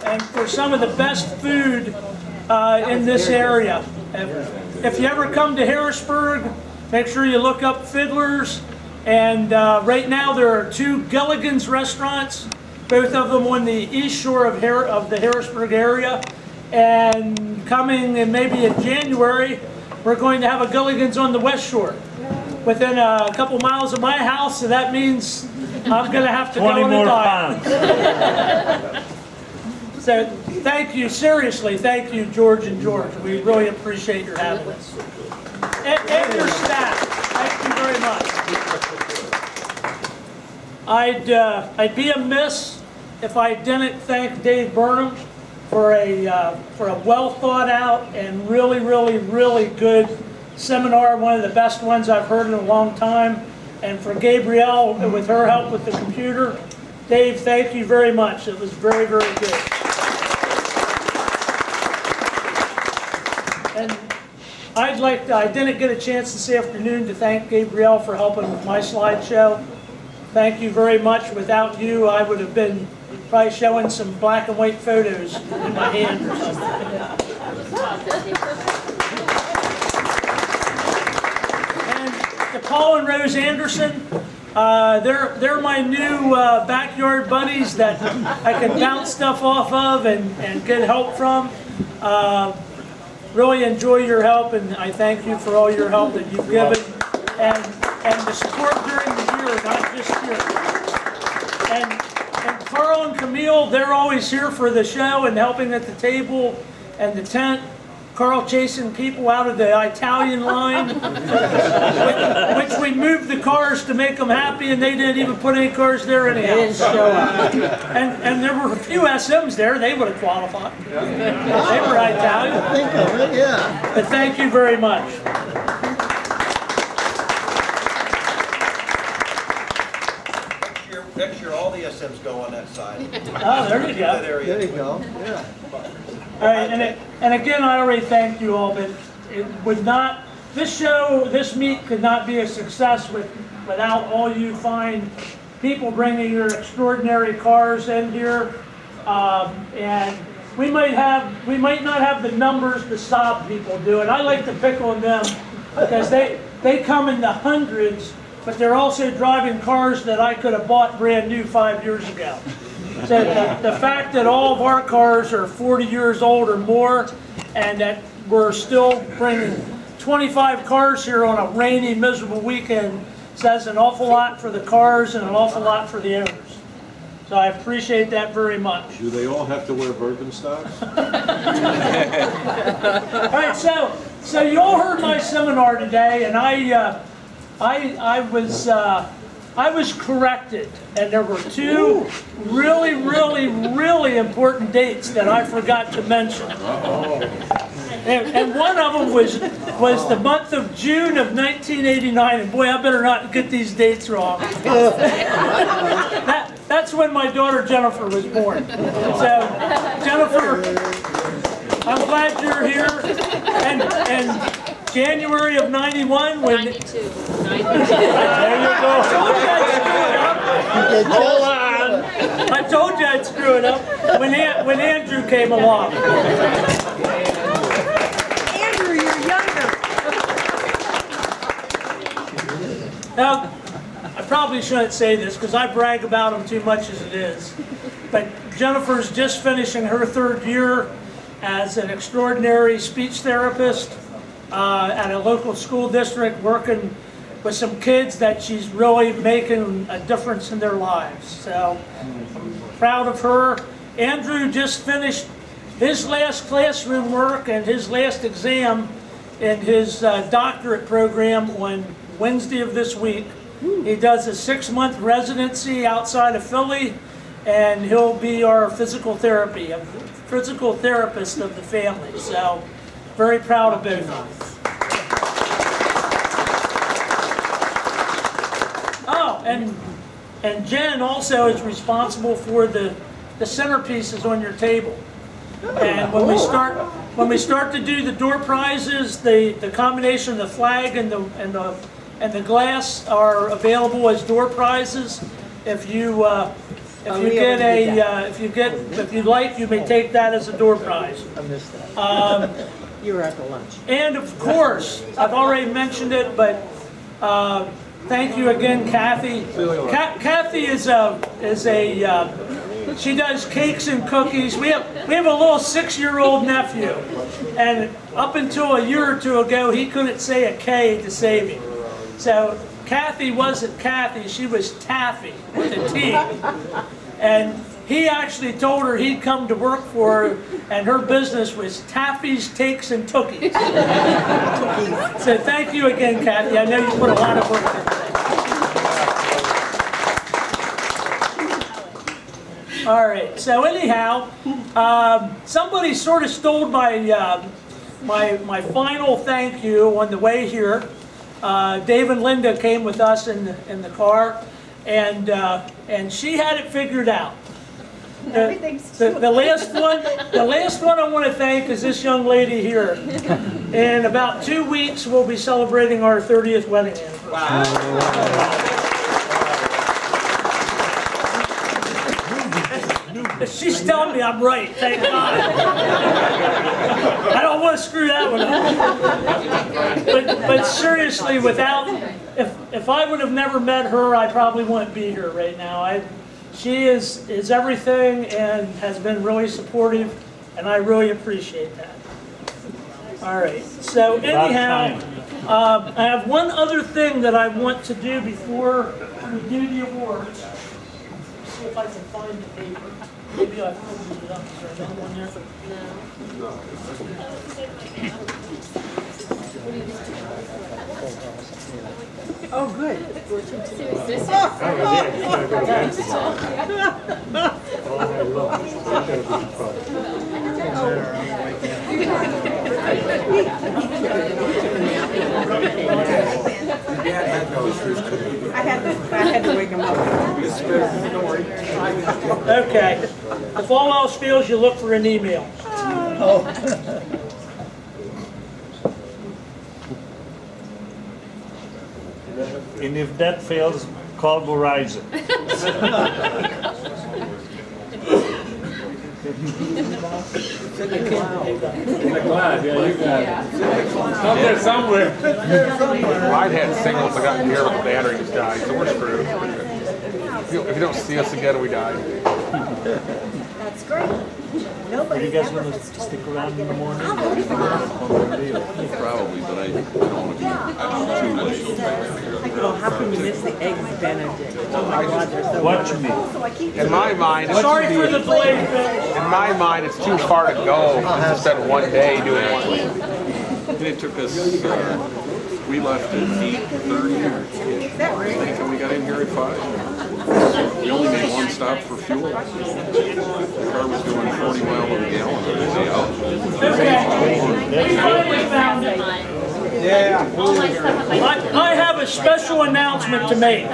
and for some of the best food in this area. If you ever come to Harrisburg, make sure you look up Fiddler's. And right now there are 2 Gilligan's restaurants, both of them on the east shore of the Harrisburg area. And coming in maybe in January, we're going to have a Gilligan's on the west shore, within a couple miles of my house. So that means I'm going to have to go on a diet. So thank you, seriously, thank you, George and George. We really appreciate your having us. And your staff, thank you very much. I'd be amiss if I didn't thank Dave Burnham for a well thought out and really good seminar, one of the best ones I've heard in a long time, and for Gabrielle with her help with the computer. Dave, thank you very much. It was very good. And I didn't get a chance this afternoon to thank Gabrielle for helping with my slideshow. Thank you very much. Without you, I would have been probably showing some black and white photos in my hand or something. And to Paul and Rose Anderson, they're my new backyard buddies that I can bounce stuff off of and get help from. Really enjoy your help, and I thank you for all your help that you've given and the support during the year, not just here. And Carl and Camille, they're always here for the show and helping at the table and the tent. Carl chasing people out of the Italian line, which we moved the cars to make them happy, and they didn't even put any cars there anyhow. They didn't show up. And there were a few SMs there, they would have qualified. Yeah. They were Italian. I think of it, yeah. But thank you very much. Next year, all the SMs go on that side. Oh, there you go. That area. There you go, yeah. All right, and again, I already thanked you all, but it would not, this meet could not be a success without all you fine people bringing your extraordinary cars in here. And we might not have the numbers the Saab people do, and I like to pick on them because they come in the hundreds, but they're also driving cars that I could have bought brand new 5 years ago. So the fact that all of our cars are 40 years old or more, and that we're still bringing 25 cars here on a rainy, miserable weekend says an awful lot for the cars and an awful lot for the owners. So I appreciate that very much. Do they all have to wear Birkenstocks? All right, so you all heard my seminar today, and I was corrected, and there were 2 really important dates that I forgot to mention. And one of them was the month of June of 1989, and boy, I better not get these dates wrong. That's when my daughter Jennifer was born. So, Jennifer, I'm glad you're here, and January of 91 when 92. there you go. Hold on. I told you I'd screw it up when Andrew came along. Andrew, you're younger. Now, I probably shouldn't say this because I brag about him too much as it is, but Jennifer's just finishing her 3rd year as an extraordinary speech therapist at a local school district, working with some kids that she's really making a difference in their lives. So I'm proud of her. Andrew just finished his last classroom work and his last exam in his doctorate program on Wednesday of this week. He does a 6-month residency outside of Philly, and he'll be our physical therapist of the family. So very proud of both of them. Oh, and Jen also is responsible for the centerpieces on your table. And when we start to do the door prizes, the combination of the flag and the glass are available as door prizes. If you If you'd like, you may take that as a door prize. I missed that. You were at the lunch. And of course, I've already mentioned it, but thank you again, Kathy. Kathy she does cakes and cookies. We have a little 6-year-old nephew, and up until a year or two ago, he couldn't say a K to save him. So Kathy wasn't Kathy; she was Taffy with a T. And he actually told her he'd come to work for her, and her business was Taffy's Takes and Tookies. So thank you again, Kathy. I know you put a lot of work into that. All right. So anyhow, somebody sort of stole my final thank you on the way here. Dave and Linda came with us in the car, and she had it figured out. The last one I want to thank is this young lady here. In about 2 weeks, we'll be celebrating our 30th wedding anniversary. Wow. She's telling me I'm right, thank God. I don't want to screw that one up. But seriously, if I would have never met her, I probably wouldn't be here right now. She is everything and has been really supportive, and I really appreciate that. All right, so anyhow, I have one other thing that I want to do before we do the awards. Let's see if I can find the paper. Maybe I filled it up. Is there another one there? Oh, good. I had to wake him up. Okay. If all else fails, you look for an email. And if that fails, call Verizon. Glad, yeah, you got it. Out there somewhere. I'd had singles. I got in here with the batteries died, so we're screwed. If you don't see us again, we die. That's great. Are Nobody you guys ever going to has stick around in the morning? Probably, but I don't want to be too late. Oh, how can you miss the eggs Benedict? Oh my God, they're so What you mean? In my mind, Sorry for the delay, folks. in my mind, it's too far to go to spend one day doing one thing. And it took us, we left at 8:30, and we got in here at 5. We only made one stop for fuel. The car was doing 40 miles a gallon on the way out. Okay. We finally found it. I have a special announcement to make.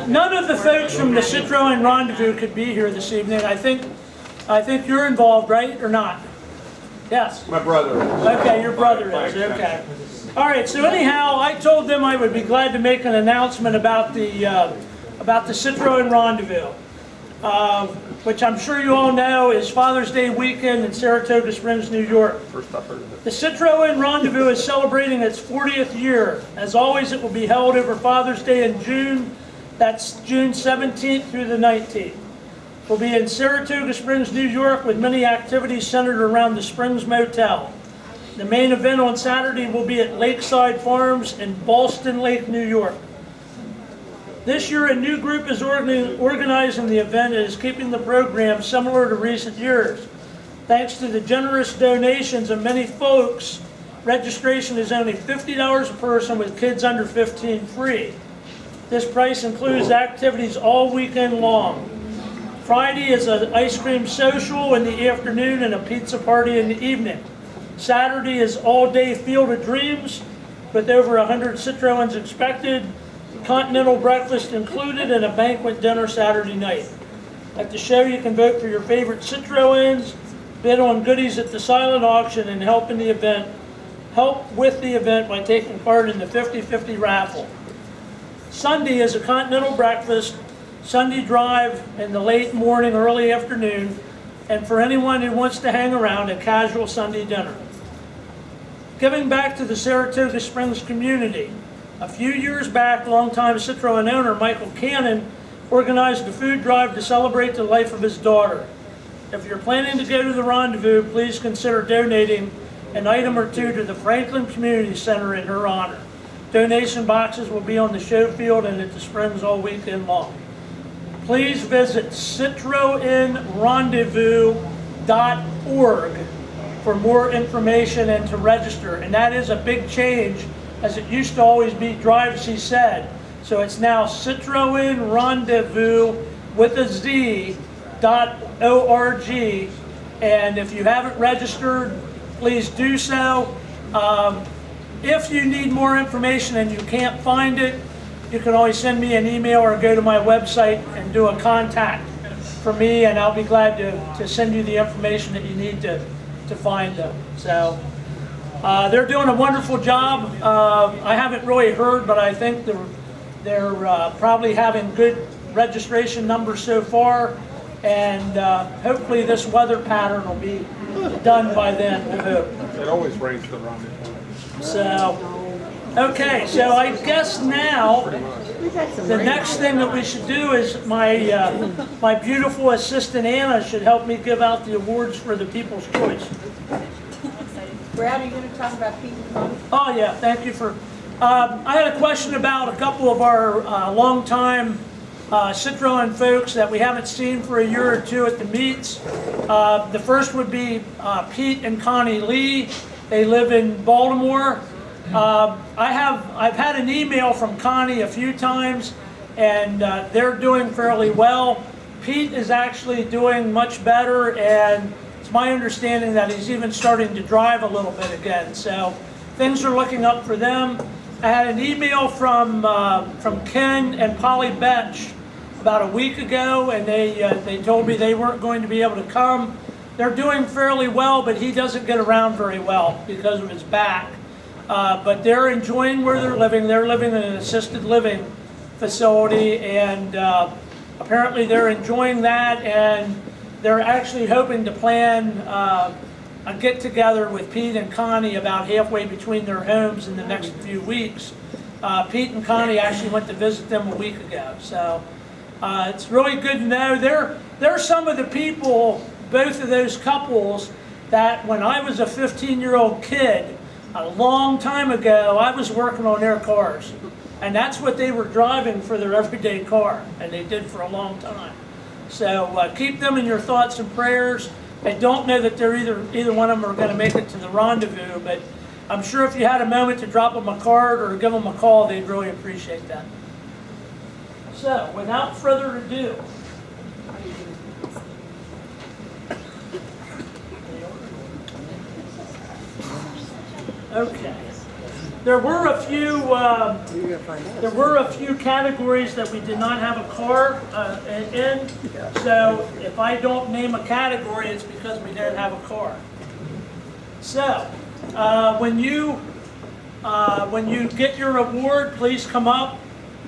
None of the folks from the CITROENS Rendezvous could be here this evening. I think you're involved, right, or not? Yes. My brother. Okay, your brother is, okay. All right, so anyhow, I told them I would be glad to make an announcement about the CITROENS Rendezvous, which I'm sure you all know is Father's Day weekend in Saratoga Springs, New York. First I've heard of it. The CITROENS Rendezvous is celebrating its 40th year. As always, it will be held over Father's Day in June. That's June 17th through the 19th. We'll be in Saratoga Springs, New York, with many activities centered around the Springs Motel. The main event on Saturday will be at Lakeside Farms in Ballston Lake, New York. This year, a new group is organizing the event and is keeping the program similar to recent years. Thanks to the generous donations of many folks, registration is only $50 a person with kids under 15 free. This price includes activities all weekend long. Friday is an ice cream social in the afternoon and a pizza party in the evening. Saturday is all-day Field of Dreams with over 100 CITROENS expected, continental breakfast included, and a banquet dinner Saturday night. At the show, you can vote for your favorite CITROENS, bid on goodies at the silent auction, and help with the event by taking part in the 50-50 raffle. Sunday is a continental breakfast Sunday drive in the late morning, early afternoon, and for anyone who wants to hang around, a casual Sunday dinner. Giving back to the Saratoga Springs community. A few years back, longtime Citroën owner Michael Cannon organized a food drive to celebrate the life of his daughter. If you're planning to go to the rendezvous, please consider donating an item or two to the Franklin Community Center in her honor. Donation boxes will be on the show field and at the Springs all weekend long. Please visit citroenrendezvous.org for more information and to register. And that is a big change, as it used to always be Drive, she said. So it's now Citroën Rendezvous with a Z.org. And if you haven't registered, please do so. If you need more information and you can't find it, you can always send me an email or go to my website and do a contact for me, and I'll be glad to send you the information that you need to find them. So they're doing a wonderful job. I haven't really heard, but I think they're probably having good registration numbers so far, and hopefully this weather pattern will be done by then, we hope. It always rains the rendezvous. So, okay, so I guess now the next thing that we should do is my beautiful assistant Anna should help me give out the awards for the People's Choice. Brad, are you going to talk about Pete and Connie? Oh yeah, thank you for. I had a question about a couple of our longtime Citroën folks that we haven't seen for a year or two at the meets. The first would be Pete and Connie Lee. They live in Baltimore. I've had an email from Connie a few times, and they're doing fairly well. Pete is actually doing much better, and it's my understanding that he's even starting to drive a little bit again. So things are looking up for them. I had an email from Ken and Polly Betch about a week ago, and they told me they weren't going to be able to come. They're doing fairly well, but he doesn't get around very well because of his back. But they're enjoying where they're living. They're living in an assisted living facility, and apparently they're enjoying that, and they're actually hoping to plan a get-together with Pete and Connie about halfway between their homes in the next few weeks. Pete and Connie actually went to visit them a week ago, so it's really good to know. They're some of the people, both of those couples, that when I was a 15-year-old kid, a long time ago, I was working on their cars. And that's what they were driving for their everyday car, and they did for a long time. So keep them in your thoughts and prayers. I don't know that they're either one of them are going to make it to the rendezvous, but I'm sure if you had a moment to drop them a card or give them a call, they'd really appreciate that. So, without further ado, okay. There were a few categories that we did not have a car in. So if I don't name a category, it's because we didn't have a car. So when you get your award, please come up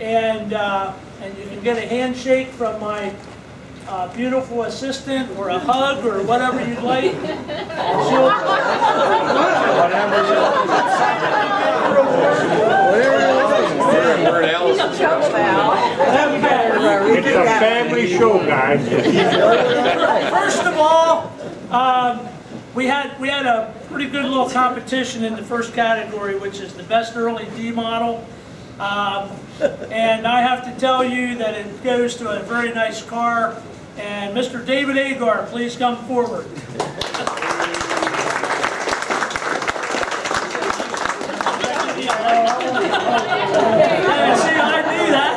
and you can get a handshake from my beautiful assistant, or a hug, or whatever you'd like. It's a family show, guys. First of all, we had a pretty good little competition in the first category, which is the best early D model. And I have to tell you that it goes to a very nice car. And Mr. David Agar, please come forward. Yeah, see, I knew that.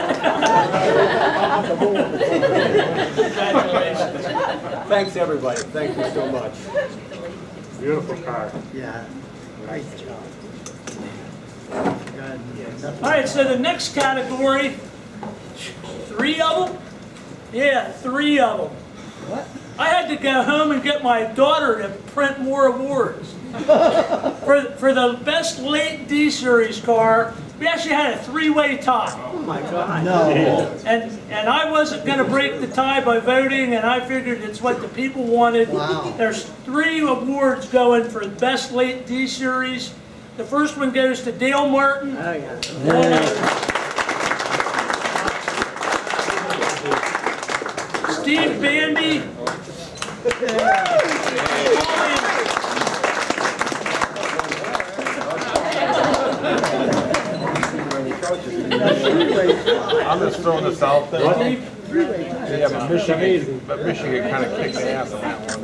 Congratulations. Thanks, everybody. Thank you so much. Beautiful car. Yeah, nice job. All right, so the next category, 3 of them? Yeah, 3 of them. What? I had to go home and get my daughter to print more awards. For the best late D-Series car, we actually had a three-way tie. Oh my God. No. And I wasn't gonna break the tie by voting, and I figured it's what the people wanted. Wow. There's 3 awards going for the Best Late D Series. The first one goes to Dale Martin. Oh, yeah. Steve Bandy. I'm just throwing this out there. Steve, Yeah, but Michigan kind of kicked ass on that one.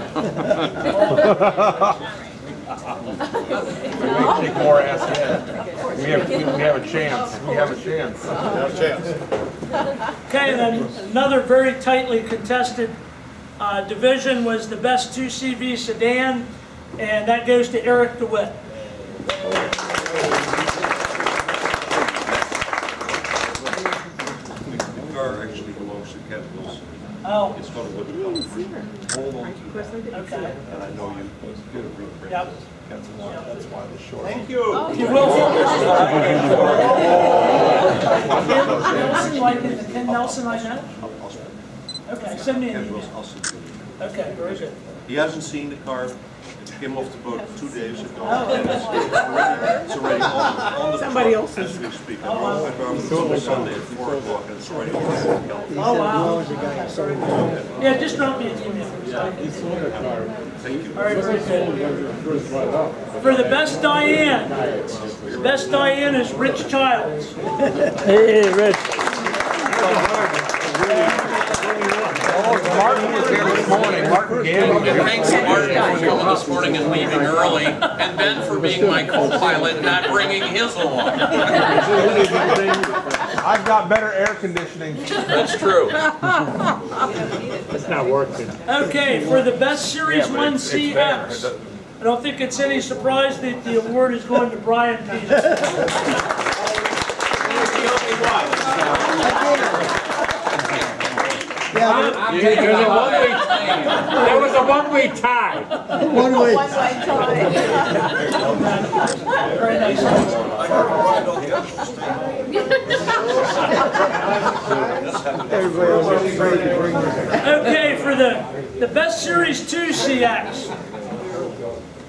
We may kick more ass yet. We have a chance. We have a chance. Okay, and then another very tightly contested division was the Best 2CV Sedan, and that goes to Eric DeWitt. The car actually belongs to Capitals. Oh, It's going to go to hold on to that. okay. And I know you did a reprint. Yep. That's why the short. Thank you. You will. Nelson, like in the Ken Nelson I know? Okay, send me an email. I'll send you. Okay, very good. He hasn't seen the car. It came off the boat 2 days ago. And it's already on the Somebody truck else's. as we speak. I drove it on Sunday at 4 o'clock and it's already on the truck. Oh, wow. Yeah, just drop me an email. Thank you. All right, very good. For the Best Diane, the Best Diane is Rich Childs. Hey, Rich. Martin was here this morning. Martin gave him. Thanks to Martin for coming this morning and leaving early, and Ben for being my co-pilot and not bringing his along. I've got better air conditioning. That's true. It's not working. Okay, for the Best Series 1 CX, I don't think it's any surprise that the award is going to Brian Peters. Yeah, There was a one-way tie. one way. Very nice. I heard Brian on the other Everybody else is afraid to bring their. Okay, for the Best Series 2 CX,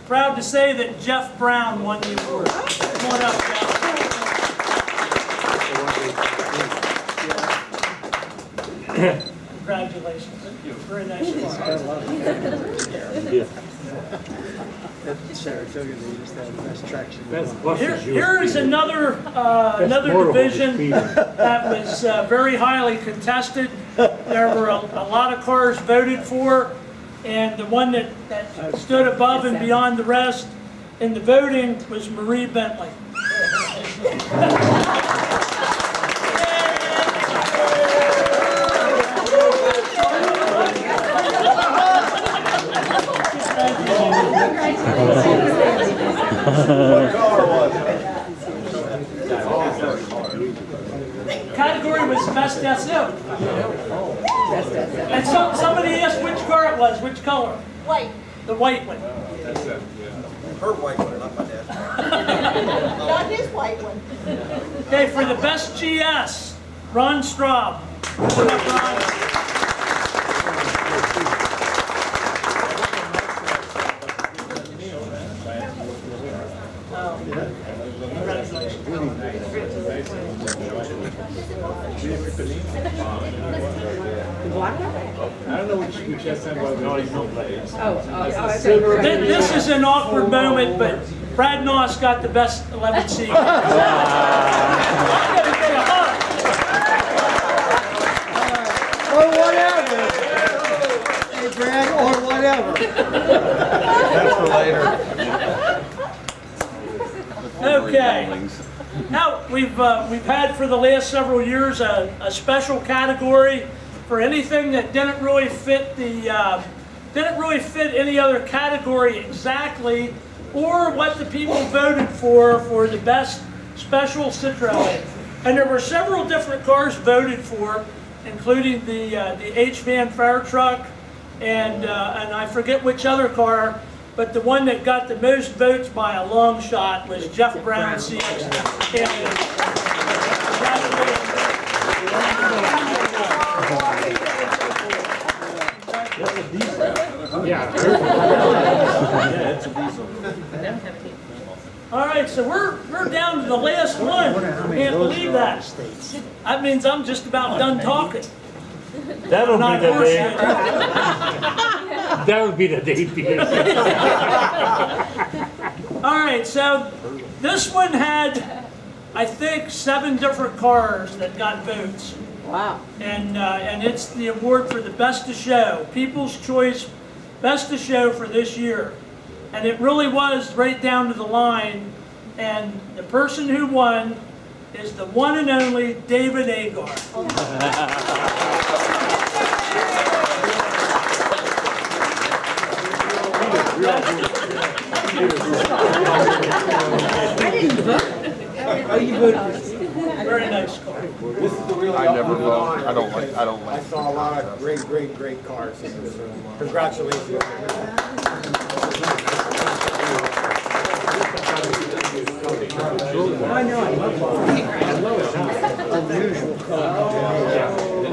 proud to say that Jeff Brown won the award. Come on up, Jeff. Congratulations. Very nice car. Saratoga, they used to have the best traction. Here is another division that was very highly contested. There were a lot of cars voted for, and the one that stood above and beyond the rest in the voting was Marie Bentley. What color was it? Category was Best SM. And somebody asked which car it was, which color? White. The white one. Her white one, not my dad. Not his white one. Okay, for the Best GS, Ron Straub. Come up, Ron. I don't know which SM was. No, he's no place. This is an awkward moment, but Brad Noss got the best 11 seat. I'm gonna get a hug. Or whatever. Hey, Brad, or whatever. That's for later. Okay. Now we've had for the last several years a special category for anything that didn't really fit any other category exactly, or what the people voted for the best special Citroën. And there were several different cars voted for, including the H-Van fire truck, and I forget which other car, but the one that got the most votes by a long shot was Jeff Brown's CX. All right, so we're down to the last one. Can't believe that. That means I'm just about done talking. That'll Not be the day. horseshit. That'll be the day, Peter. All right, so this one had, I think, 7 different cars that got votes. Wow. And it's the award for the Best of Show, People's Choice Best of Show for this year. And it really was right down to the line. And the person who won is the one and only David Agar. Very nice car. I never vote. I don't like. I saw a lot of great cars. Congratulations. I know, I love it. Unusual color.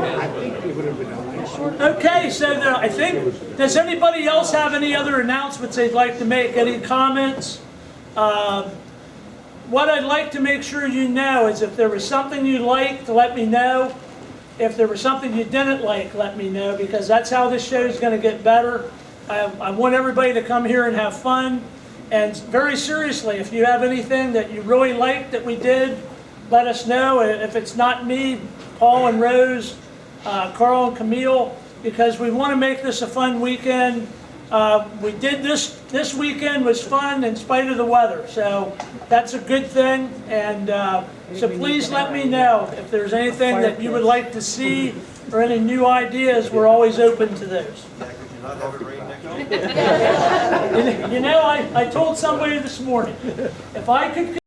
I think it would have been a nice one. Okay, so I think, does anybody else have any other announcements they'd like to make? Any comments? What I'd like to make sure you know is if there was something you liked, let me know. If there was something you didn't like, let me know, because that's how this show is going to get better. I want everybody to come here and have fun. And very seriously, if you have anything that you really liked that we did, let us know. If it's not me, Paul and Rose, Carl and Camille, because we want to make this a fun weekend. We did this weekend was fun in spite of the weather, so that's a good thing. And so please let me know if there's anything that you would like to see or any new ideas. We're always open to those. You know, I told somebody this morning, if I could